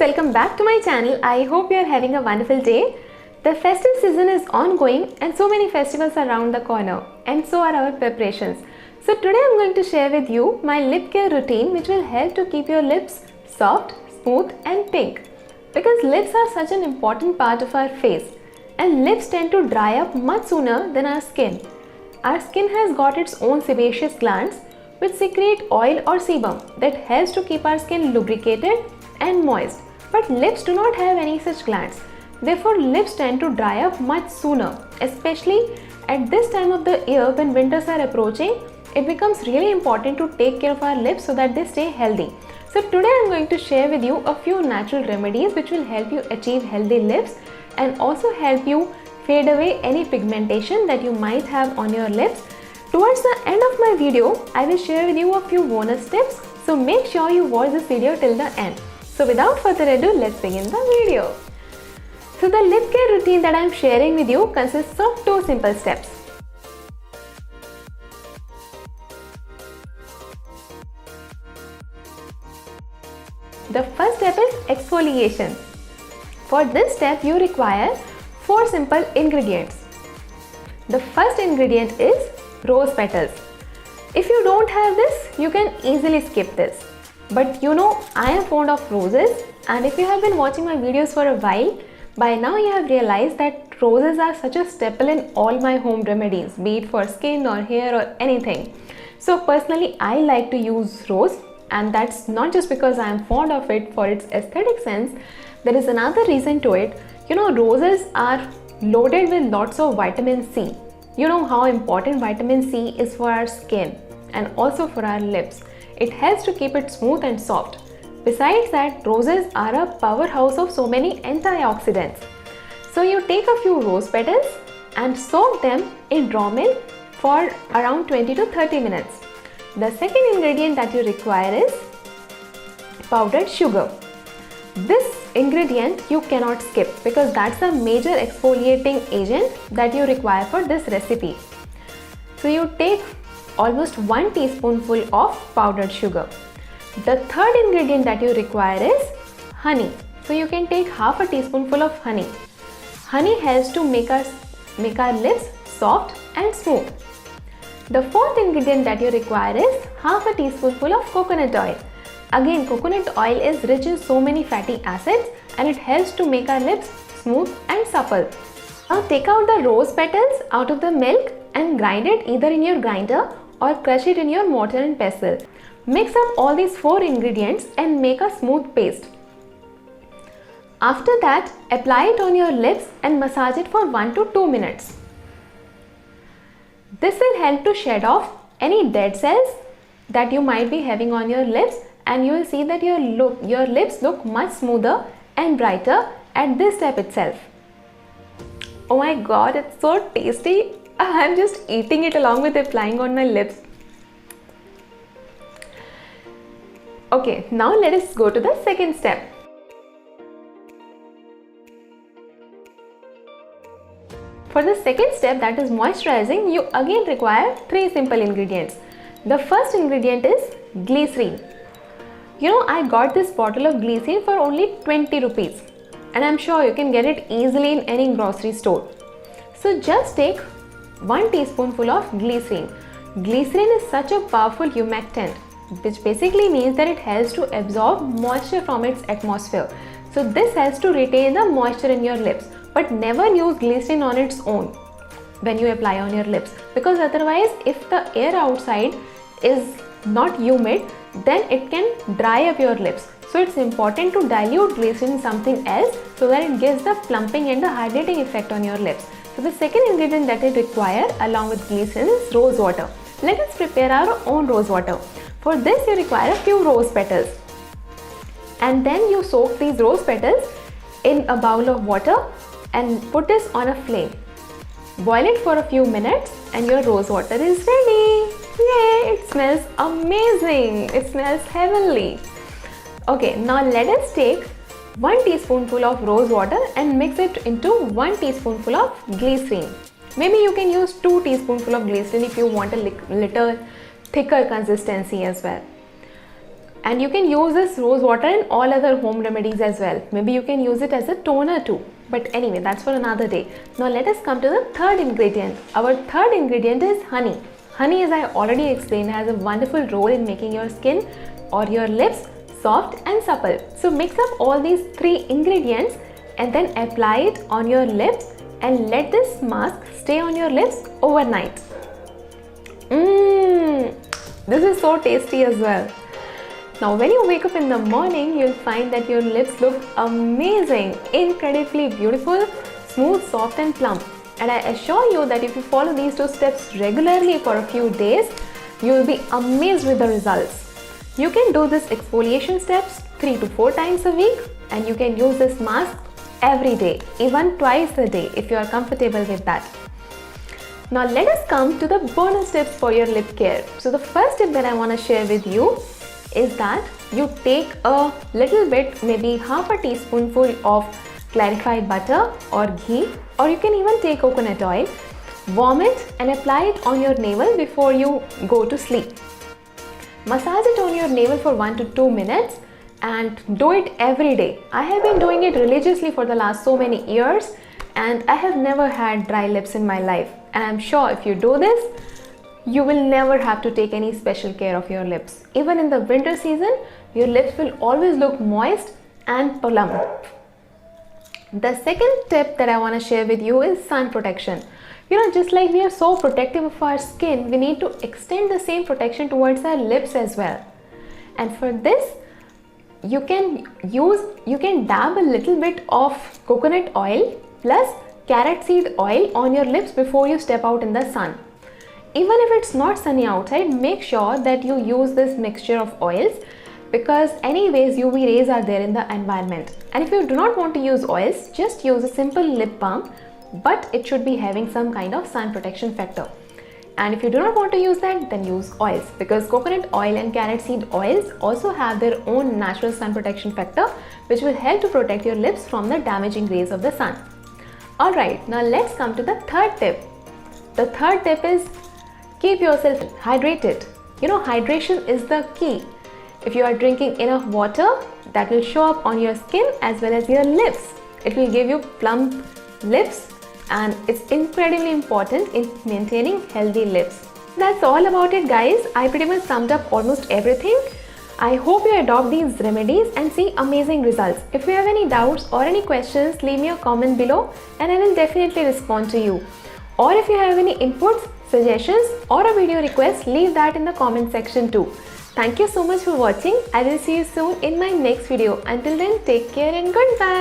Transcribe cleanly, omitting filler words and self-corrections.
welcome back to my channel. I hope you are having a wonderful day. The festive season is ongoing and so many festivals are around the corner, and so are our preparations. So today I am going to share with you my lip care routine which will help to keep your lips soft, smooth and pink. Because lips are such an important part of our face and lips tend to dry up much sooner than our skin. Our skin has got its own sebaceous glands which secrete oil or sebum that helps to keep our skin lubricated and moist. But lips do not have any such glands. Therefore, lips tend to dry up much sooner, especially at this time of the year when winters are approaching. It becomes really important to take care of our lips so that they stay healthy. So today I am going to share with you a few natural remedies which will help you achieve healthy lips and also help you fade away any pigmentation that you might have on your lips. Towards the end of my video, I will share with you a few bonus tips. So make sure you watch this video till the end. So without further ado, let's begin the video. So the lip care routine that I am sharing with you consists of two simple steps. The first step is exfoliation. For this step, you require 4 simple ingredients. The first ingredient is rose petals. If you don't have this, you can easily skip this. But you know, I am fond of roses, and if you have been watching my videos for a while, by now you have realized that roses are such a staple in all my home remedies, be it for skin or hair or anything. So personally, I like to use rose, and that's not just because I am fond of it for its aesthetic sense. There is another reason to it. You know, roses are loaded with lots of vitamin C. You know how important vitamin C is for our skin and also for our lips. It helps to keep it smooth and soft. Besides that, roses are a powerhouse of so many antioxidants. So you take a few rose petals and soak them in raw milk for around 20 to 30 minutes. The second ingredient that you require is powdered sugar. This ingredient you cannot skip because that's a major exfoliating agent that you require for this recipe. So you take almost 1 teaspoonful of powdered sugar. The third ingredient that you require is honey. So you can take half a teaspoonful of honey. Honey helps to make our lips soft and smooth. The fourth ingredient that you require is half a teaspoonful of coconut oil. Again, coconut oil is rich in so many fatty acids and it helps to make our lips smooth and supple. Now take out the rose petals out of the milk and grind it either in your grinder or crush it in your mortar and pestle. Mix up all these 4 ingredients and make a smooth paste. After that, apply it on your lips and massage it for 1 to 2 minutes. This will help to shed off any dead cells that you might be having on your lips, and you will see that your lips look much smoother and brighter at this step itself. Oh my god, it's so tasty. I am just eating it along with applying on my lips. Okay, now let us go to the second step. For the second step, that is moisturizing, you again require 3 simple ingredients. The first ingredient is glycerin. You know, I got this bottle of glycerin for only 20 rupees and I'm sure you can get it easily in any grocery store. So just take 1 teaspoonful of glycerin. Glycerin is such a powerful humectant, which basically means that it helps to absorb moisture from its atmosphere. So this helps to retain the moisture in your lips. But never use glycerin on its own when you apply on your lips, because otherwise if the air outside is not humid, then it can dry up your lips. So it's important to dilute glycerin in something else so that it gives the plumping and the hydrating effect on your lips. So the second ingredient that you require along with glycerin is rose water. Let us prepare our own rose water. For this you require a few rose petals, and then you soak these rose petals in a bowl of water and put this on a flame. Boil it for a few minutes and your rose water is ready. Yay! It smells amazing. It smells heavenly. Okay, now let us take 1 teaspoonful of rose water and mix it into 1 teaspoonful of glycerin. Maybe you can use 2 teaspoonful of glycerin if you want a little thicker consistency as well. And you can use this rose water in all other home remedies as well. Maybe you can use it as a toner too. But anyway, that's for another day. Now let us come to the third ingredient. Our third ingredient is honey. Honey, as I already explained, has a wonderful role in making your skin or your lips soft and supple. So mix up all these three ingredients and then apply it on your lips and let this mask stay on your lips overnight. This is so tasty as well. Now when you wake up in the morning, you'll find that your lips look amazing, incredibly beautiful, smooth, soft and plump. And I assure you that if you follow these 2 steps regularly for a few days, you will be amazed with the results. You can do this exfoliation steps 3 to 4 times a week, and you can use this mask every day, even twice a day if you are comfortable with that. Now let us come to the bonus tips for your lip care. So the first tip that I want to share with you is that you take a little bit, maybe half a teaspoonful of clarified butter or ghee, or you can even take coconut oil, warm it and apply it on your navel before you go to sleep. Massage it on your navel for 1 to 2 minutes and do it every day. I have been doing it religiously for the last so many years and I have never had dry lips in my life. And I'm sure if you do this, you will never have to take any special care of your lips. Even in the winter season, your lips will always look moist and plump. The second tip that I want to share with you is sun protection. Just like we are so protective of our skin, we need to extend the same protection towards our lips as well. And for this, you can dab a little bit of coconut oil plus carrot seed oil on your lips before you step out in the sun. Even if it's not sunny outside, make sure that you use this mixture of oils, because anyways UV rays are there in the environment. And if you do not want to use oils, just use a simple lip balm, but it should be having some kind of sun protection factor. And if you do not want to use that, then use oils, because coconut oil and carrot seed oils also have their own natural sun protection factor, which will help to protect your lips from the damaging rays of the sun. Alright, now let's come to the third tip. The third tip is keep yourself hydrated. Hydration is the key. If you are drinking enough water, that will show up on your skin as well as your lips. It will give you plump lips, and it's incredibly important in maintaining healthy lips. That's all about it, guys. I pretty much summed up almost everything. I hope you adopt these remedies and see amazing results. If you have any doubts or any questions, leave me a comment below and I will definitely respond to you. Or if you have any inputs, suggestions or a video request, leave that in the comment section too. Thank you so much for watching. I will see you soon in my next video. Until then, take care and goodbye.